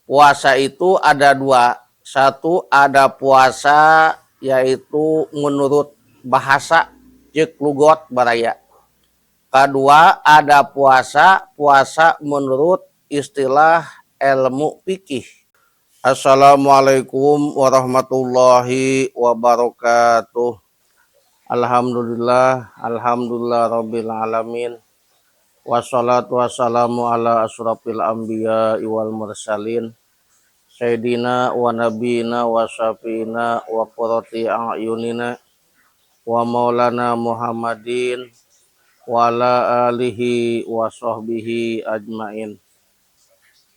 Puasa itu ada dua. Satu ada puasa yaitu menurut bahasa cek lugot baraya. Kedua ada puasa menurut istilah ilmu fikih. Assalamualaikum warahmatullahi wabarakatuh. Alhamdulillah rabbil alamin. Wassalatu wassalamu ala asrafil anbiya wal mursalin. Sayyidina wa nabiyina wa syafiina wa qurrati a'yunina wa maulana Muhammadin wa ala alihi wa sahbihi ajmain.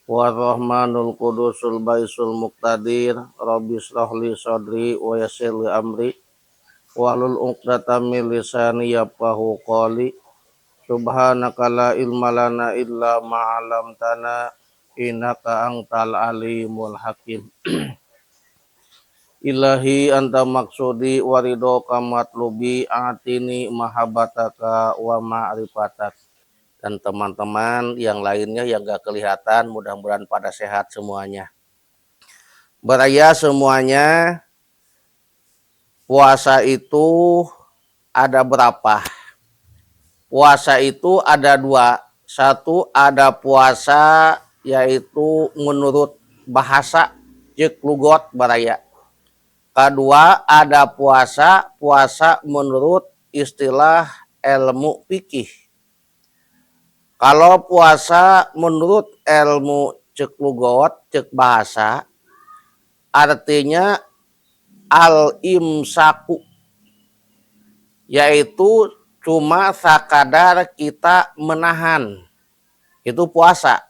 Wa rahmanul qudusul baisul muqtadir rabbi shrahli sadri wa yassir li amri wahlul 'uqdatam min lisani yafqahu qawli. Subhanaka la ilma lana illa ma 'allamtana innaka antal alimul hakim. Ilahi anta maksudi waridoka matlubi atini mahabbataka wa ma'rifatak. Dan teman-teman yang lainnya yang gak kelihatan, mudah-mudahan pada sehat semuanya. Beraya semuanya, puasa itu ada berapa? Puasa itu ada dua. Satu ada puasa yaitu menurut bahasa cek lugot baraya. Kedua ada puasa menurut istilah ilmu fikih. Kalau puasa menurut ilmu cek lugot, cek bahasa, artinya al-imsaku, yaitu cuma sakadar kita menahan. Itu puasa.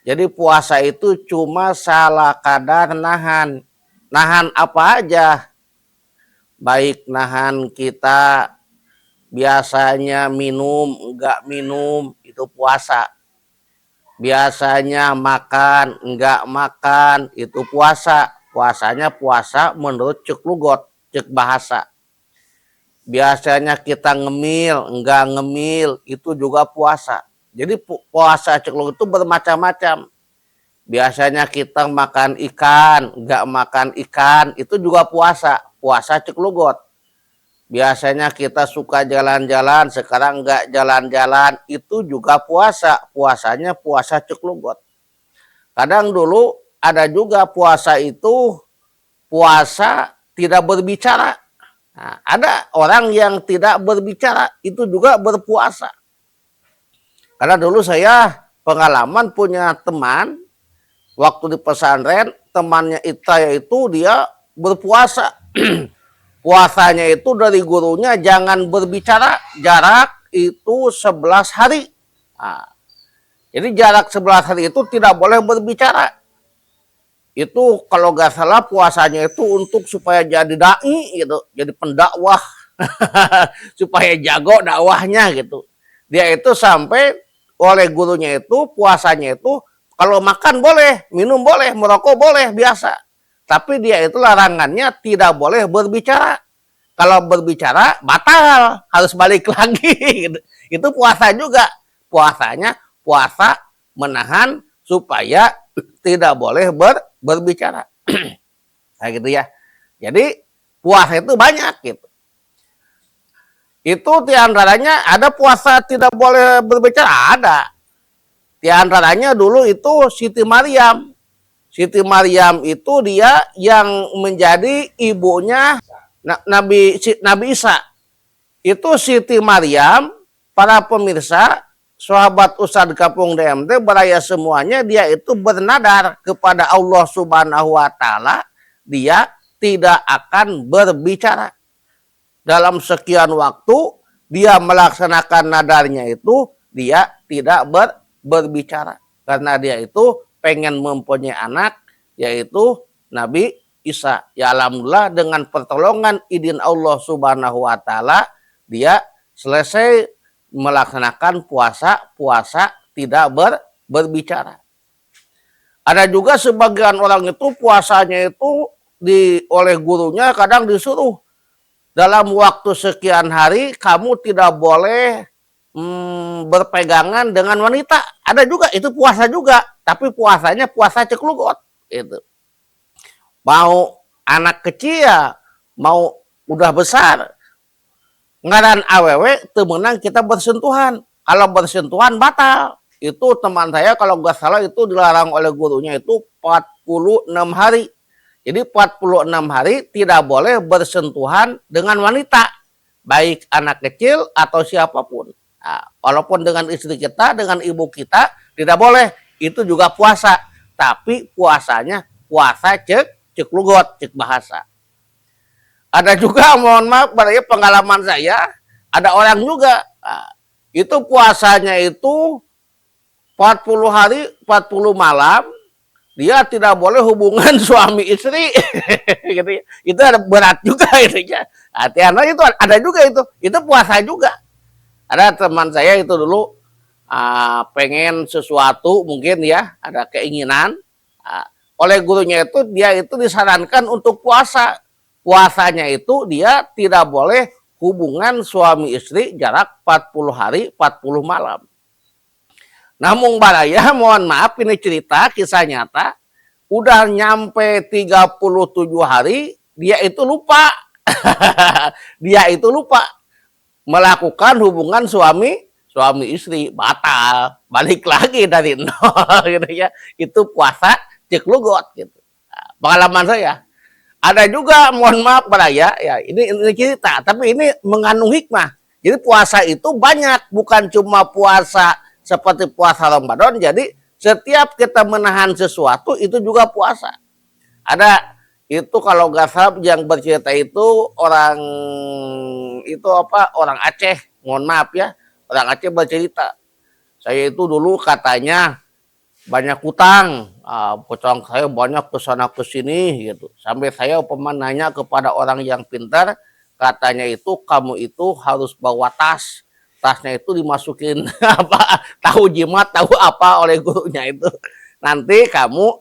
Jadi puasa itu cuma salah kadar nahan. Nahan apa aja? Baik nahan kita biasanya minum, enggak minum, itu puasa. Biasanya makan, enggak makan, itu puasa. Puasanya puasa menurut cek lugot, cek bahasa. Biasanya kita ngemil, enggak ngemil, itu juga puasa. Jadi puasa cek lugot itu bermacam-macam. Biasanya kita makan ikan, enggak makan ikan, itu juga puasa. Puasa cek lugot. Biasanya kita suka jalan-jalan, sekarang enggak jalan-jalan, itu juga puasa. Puasanya puasa cek lugot. Kadang dulu ada juga puasa itu puasa tidak berbicara. Nah, ada orang yang tidak berbicara, itu juga berpuasa. Karena dulu saya pengalaman punya teman, waktu di pesantren, temannya itu dia berpuasa. Puasanya itu dari gurunya jangan berbicara, jarak itu 11 hari. Nah, jadi jarak 11 hari itu tidak boleh berbicara. Itu kalau nggak salah puasanya itu untuk supaya jadi dai gitu, jadi pendakwah. Supaya jago dakwahnya gitu. Dia itu sampai oleh gurunya itu puasanya itu kalau makan boleh, minum boleh, merokok boleh, biasa. Tapi dia itu larangannya tidak boleh berbicara. Kalau berbicara batal, harus balik lagi. Gitu. Itu puasa juga. Puasanya puasa menahan supaya tidak boleh berbicara. Nah gitu ya. Jadi puasa itu banyak gitu. Itu diantaranya ada puasa tidak boleh berbicara, ada. Diantaranya dulu itu Siti Maryam. Siti Maryam itu dia yang menjadi ibunya Nabi Isa. Itu Siti Maryam, para pemirsa, sahabat Ustadz Kapung DMT, beraya semuanya, dia itu bernadar kepada Allah Subhanahu wa Ta'ala, dia tidak akan berbicara. Dalam sekian waktu dia melaksanakan nadarnya itu, dia tidak berbicara. Karena dia itu pengen mempunyai anak, yaitu Nabi Isa. Ya alhamdulillah dengan pertolongan izin Allah Subhanahu wa Ta'ala, dia selesai melaksanakan puasa tidak berbicara. Ada juga sebagian orang itu puasanya itu oleh gurunya kadang disuruh dalam waktu sekian hari kamu tidak boleh berpegangan dengan wanita. Ada juga, itu puasa juga. Tapi puasanya puasa cek lugot. Itu. Mau anak kecil, mau udah besar, ngaran awewe temenang kita bersentuhan. Kalau bersentuhan batal. Itu teman saya kalau nggak salah itu dilarang oleh gurunya itu 46 hari. Jadi 46 hari tidak boleh bersentuhan dengan wanita. Baik anak kecil atau siapapun. Nah, walaupun dengan istri kita, dengan ibu kita, tidak boleh. Itu juga puasa. Tapi puasanya puasa cek lugot, cek bahasa. Ada juga, mohon maaf, berarti pengalaman saya, ada orang juga, nah, itu puasanya itu 40 hari, 40 malam, dia tidak boleh hubungan suami istri. Gitu ya. Itu ada berat juga itu ya. Hati-hati itu ada juga itu puasa juga. Ada teman saya itu dulu pengen sesuatu mungkin ya, ada keinginan. Oleh gurunya itu dia itu disarankan untuk puasa. Puasanya itu dia tidak boleh hubungan suami istri jarak 40 hari, 40 malam. Namun baraya, mohon maaf ini cerita kisah nyata, udah nyampe 37 hari dia itu lupa. Dia itu lupa melakukan hubungan suami istri, batal, balik lagi dari nol gitu ya. Itu puasa cek lugot gitu. Pengalaman saya. Ada juga, mohon maaf baraya, ya ini cerita, tapi ini mengandung hikmah. Jadi puasa itu banyak, bukan cuma puasa seperti puasa Ramadan. Jadi setiap kita menahan sesuatu itu juga puasa. Ada itu kalau nggak salah yang bercerita itu orang itu apa, orang Aceh, mohon maaf ya, orang Aceh bercerita, saya itu dulu katanya banyak hutang, hutang saya banyak kesana kesini gitu, sampai saya pernah nanya kepada orang yang pintar, katanya itu kamu itu harus bawa tasnya itu dimasukin apa, tahu jimat, tahu apa oleh gurunya itu, nanti kamu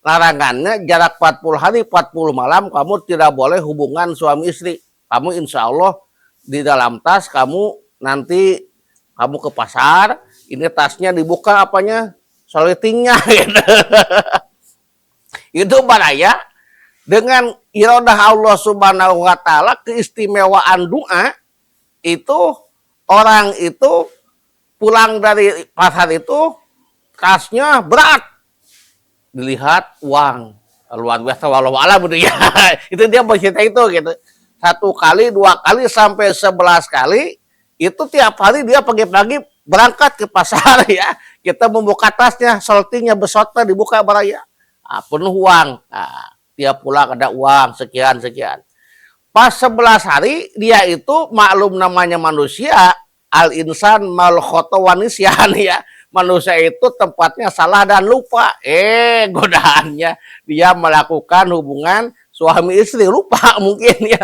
larangannya jarak 40 hari 40 malam kamu tidak boleh hubungan suami istri, kamu insya Allah di dalam tas kamu nanti kamu ke pasar, ini tasnya dibuka apanya, solitingnya gitu. Itu baraya dengan iradah Allah Subhanahu wa taala, keistimewaan doa itu, orang itu pulang dari pasar itu tasnya berat, dilihat uang luar biasa, walau alam gitu ya. Itu dia bercerita itu gitu. 1 kali, 2 kali sampai 11 kali itu tiap hari dia pagi-pagi berangkat ke pasar ya, kita membuka tasnya, soltingnya besotnya dibuka baraya, penuh uang. Dia pulang ada uang sekian. Pas 11 hari dia itu maklum namanya manusia, al insan mal khotowan nisyan ya, manusia itu tempatnya salah dan lupa. Godaannya dia melakukan hubungan suami istri, lupa mungkin ya.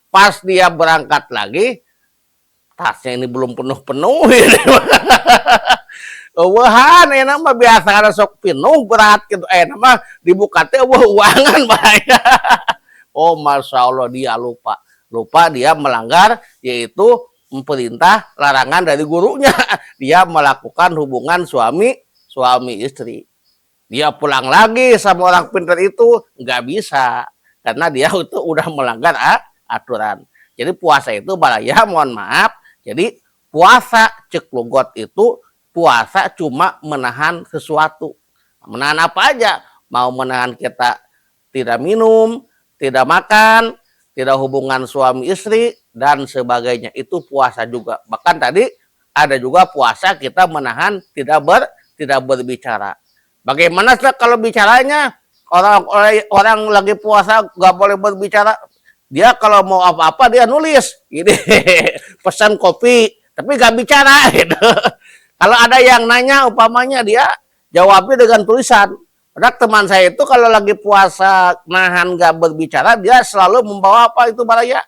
Pas dia berangkat lagi, tasnya ini belum penuh-penuh. Wahan, enak mah biasa ada sok penuh berat gitu. Mah dibuka teh uangan bahaya. Oh, masya Allah dia lupa dia melanggar, yaitu perintah larangan dari gurunya. Dia melakukan hubungan suami istri. Dia pulang lagi sama orang pintar itu nggak bisa karena dia itu udah melanggar aturan. Jadi puasa itu baraya, mohon maaf. Jadi puasa cek lugot itu puasa cuma menahan sesuatu. Menahan apa aja? Mau menahan kita tidak minum, tidak makan, tidak hubungan suami istri dan sebagainya, itu puasa juga. Bahkan tadi ada juga puasa kita menahan tidak berbicara. Bagaimana kalau bicaranya? Orang lagi puasa nggak boleh berbicara. Dia kalau mau apa-apa dia nulis, ini pesan kopi, tapi nggak bicara. Gitu. Kalau ada yang nanya, umpamanya dia jawabnya dengan tulisan. Padahal teman saya itu kalau lagi puasa nahan nggak berbicara, dia selalu membawa apa itu baraya?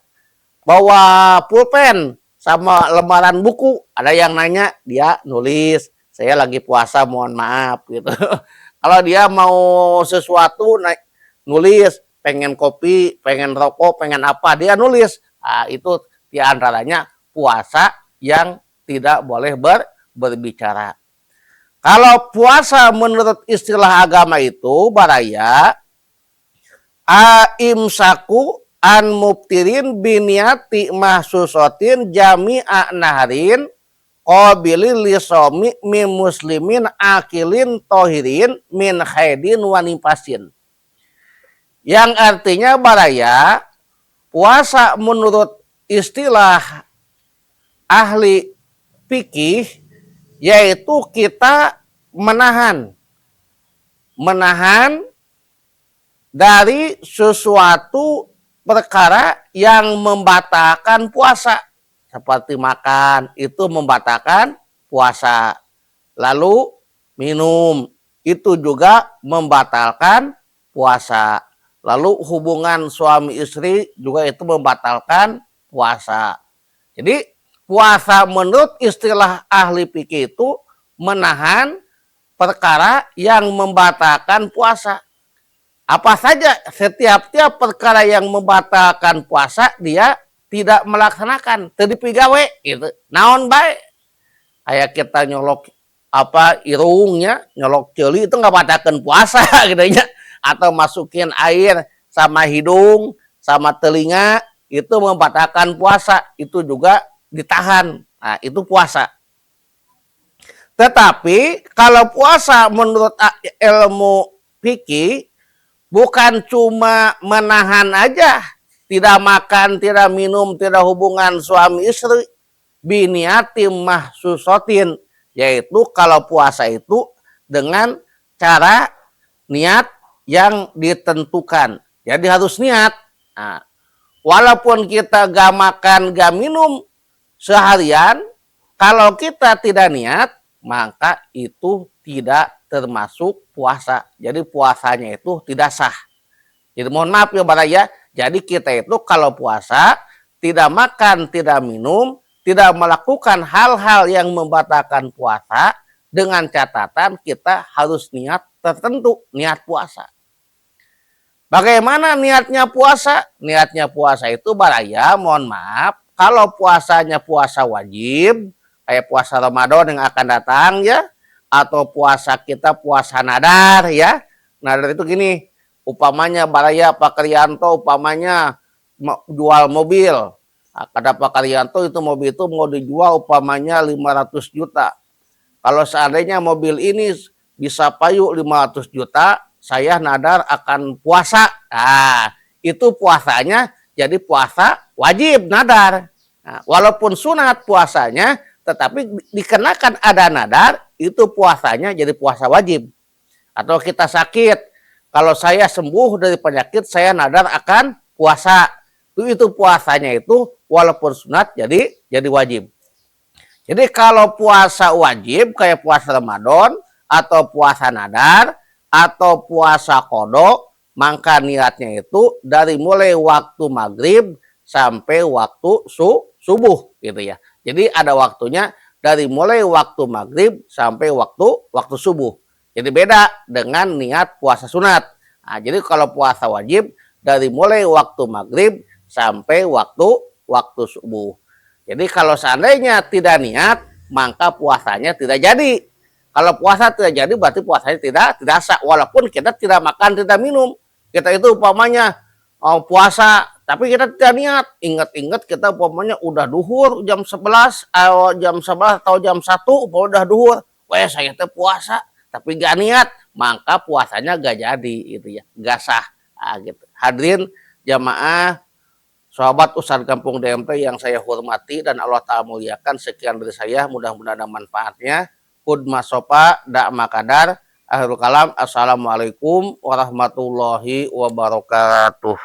Bawa pulpen sama lembaran buku. Ada yang nanya, dia nulis, saya lagi puasa, mohon maaf gitu. Kalau dia mau sesuatu nulis, pengen kopi, pengen rokok, pengen apa, dia nulis. Itu diantaranya puasa yang tidak boleh berbicara. Kalau puasa menurut istilah agama itu baraya aimsaku an mubtirin biniati mahsusotin jami'a naharin qabilin lisomi min muslimin akilin tohirin min khaidin wanipasin. Yang artinya baraya puasa menurut istilah ahli fikih yaitu kita menahan dari sesuatu perkara yang membatalkan puasa. Seperti makan itu membatalkan puasa. Lalu minum itu juga membatalkan puasa. Lalu hubungan suami istri juga itu membatalkan puasa. Jadi puasa menurut istilah ahli fikih itu menahan perkara yang membatalkan puasa. Apa saja setiap perkara yang membatalkan puasa dia tidak melaksanakan, tadi gawe gitu. Naon baik. Kayak kita nyolok irungnya, nyolok celi itu nggak batalkan puasa gitu ya. Atau masukin air sama hidung, sama telinga itu membatalkan puasa, itu juga ditahan. Nah, itu puasa. Tetapi kalau puasa menurut ilmu fikih bukan cuma menahan aja, tidak makan, tidak minum, tidak hubungan suami istri, biniatim mahsusotin, yaitu kalau puasa itu dengan cara niat yang ditentukan. Jadi harus niat. Nah, walaupun kita gak makan, gak minum seharian, kalau kita tidak niat, maka itu tidak termasuk puasa. Jadi puasanya itu tidak sah. Jadi mohon maaf ya baraya. Jadi kita itu kalau puasa tidak makan, tidak minum, tidak melakukan hal-hal yang membatalkan puasa, dengan catatan kita harus niat tertentu, niat puasa. Bagaimana niatnya puasa? Niatnya puasa itu baraya, mohon maaf, kalau puasanya puasa wajib, kayak puasa Ramadan yang akan datang ya, atau puasa kita puasa nadar ya. Nadar itu gini, upamanya baraya Pak Krianto upamanya jual mobil. Nah, kata Pak Krianto itu mobil itu mau dijual upamanya 500 juta. Kalau seandainya mobil ini bisa payu 500 juta, saya nadar akan puasa. Nah, itu puasanya jadi puasa wajib nadar. Nah, walaupun sunat puasanya, tetapi dikenakan ada nadar, itu puasanya jadi puasa wajib. Atau kita sakit, kalau saya sembuh dari penyakit, saya nadar akan puasa. Itu puasanya itu walaupun sunat jadi wajib. Jadi kalau puasa wajib kayak puasa Ramadan atau puasa nadar atau puasa kodok, maka niatnya itu dari mulai waktu maghrib sampai waktu subuh gitu ya. Jadi ada waktunya dari mulai waktu maghrib sampai waktu subuh. Jadi beda dengan niat puasa sunat. Nah, jadi kalau puasa wajib dari mulai waktu maghrib sampai waktu subuh. Jadi kalau seandainya tidak niat, maka puasanya tidak jadi. Kalau puasa tidak jadi, berarti puasanya tidak sah. Walaupun kita tidak makan, tidak minum. Kita itu umpamanya puasa, tapi kita tidak niat. Ingat-ingat kita umpamanya udah duhur jam 11, atau jam 1, udah duhur. Wah, saya tuh puasa, tapi gak niat. Maka puasanya gak jadi, gitu ya. Gak sah. Nah, gitu. Hadirin jamaah, sahabat Ustadz Kampung DMT yang saya hormati dan Allah Ta'ala muliakan, sekian dari saya, mudah-mudahan ada manfaatnya. Hudma sopa, dak makadar, akhirul kalam, assalamualaikum warahmatullahi wabarakatuh.